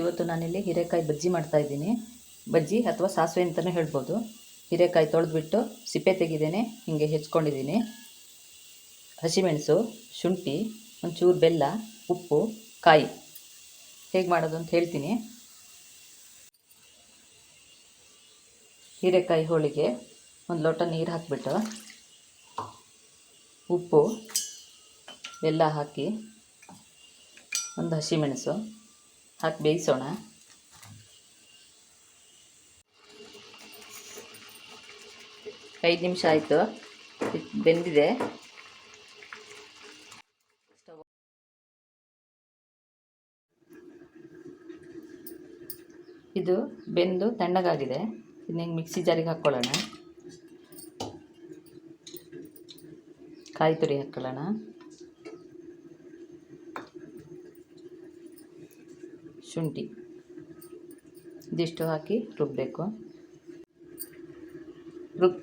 ಇವತ್ತು ನಾನಿಲ್ಲಿ ಹೀರೆಕಾಯಿ ಬಜ್ಜಿ ಮಾಡ್ತಾಯಿದ್ದೀನಿ. ಬಜ್ಜಿ ಅಥವಾ ಸಾಸಿವೆ ಅಂತಲೇ ಹೇಳ್ಬೋದು. ಹೀರೆಕಾಯಿ ತೊಳೆದ್ಬಿಟ್ಟು ಸಿಪ್ಪೆ ತೆಗೆದೇನೆ ಹೀಗೆ ಹೆಚ್ಕೊಂಡಿದ್ದೀನಿ. ಹಸಿಮೆಣಸು, ಶುಂಠಿ, ಒಂಚೂರು ಬೆಲ್ಲ, ಉಪ್ಪು, ಕಾಯಿ. ಹೇಗೆ ಮಾಡೋದು ಅಂತ ಹೇಳ್ತೀನಿ. ಹೀರೆಕಾಯಿ ಹೋಳಿಗೆ ಒಂದು ಲೋಟ ನೀರು ಹಾಕಿಬಿಟ್ಟು ಉಪ್ಪು ಬೆಲ್ಲ ಹಾಕಿ ಒಂದು ಹಸಿಮೆಣಸು ಹಾಕಿ ಬೇಯಿಸೋಣ. ಐದು ನಿಮಿಷ ಆಯಿತು, ಬೆಂದಿದೆ. ಇದು ಬೆಂದು ತಣ್ಣಗಾಗಿದೆ. ಇದನ್ನ ಮಿಕ್ಸಿ ಜಾರಿಗೆ ಹಾಕ್ಕೊಳ್ಳೋಣ. ಕಾಯಿ ತುರಿ ಹಾಕ್ಕೊಳ್ಳೋಣ. ಶುಂಠಿ ಇದಿಷ್ಟು ಹಾಕಿ ರುಬ್ಬಬೇಕು.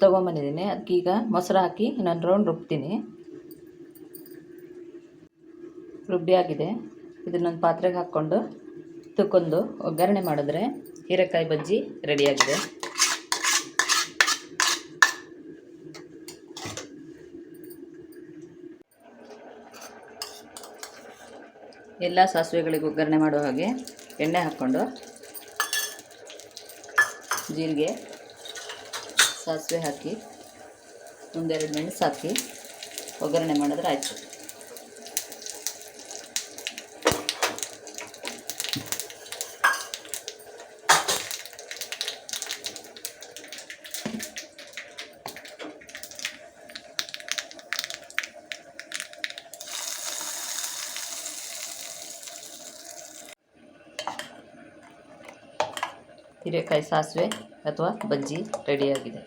ತೊಗೊಂಬಂದಿದ್ದೀನಿ. ಅದಕ್ಕೀಗ ಮೊಸರು ಹಾಕಿ ಇನ್ನೊಂದು ರೌಂಡ್ ರುಬ್ತೀನಿ. ರುಬ್ಬಿ ಆಗಿದೆ. ಇದನ್ನೊಂದು ಪಾತ್ರೆಗೆ ಹಾಕ್ಕೊಂಡು ತುಕ್ಕೊಂದು ಒಗ್ಗರಣೆ ಮಾಡಿದ್ರೆ ಹೀರೆಕಾಯಿ ಬಜ್ಜಿ ರೆಡಿಯಾಗಿದೆ. ಎಲ್ಲ ಸಾಸಿವೆಗಳಿಗೆ ಒಗ್ಗರಣೆ ಮಾಡೋ ಹಾಗೆ ಎಣ್ಣೆ ಹಾಕ್ಕೊಂಡು ಜೀರಿಗೆ ಸಾಸಿವೆ ಹಾಕಿ ಒಂದೆರಡು ಮೆಣಸು ಹಾಕಿ ಒಗ್ಗರಣೆ ಮಾಡಿದ್ರೆ ಆಯಿತು. ಹೀರೆಕಾಯಿ ಸಾಸಿವೆ ಅಥವಾ ಬಜ್ಜಿ ರೆಡಿಯಾಗಿದೆ.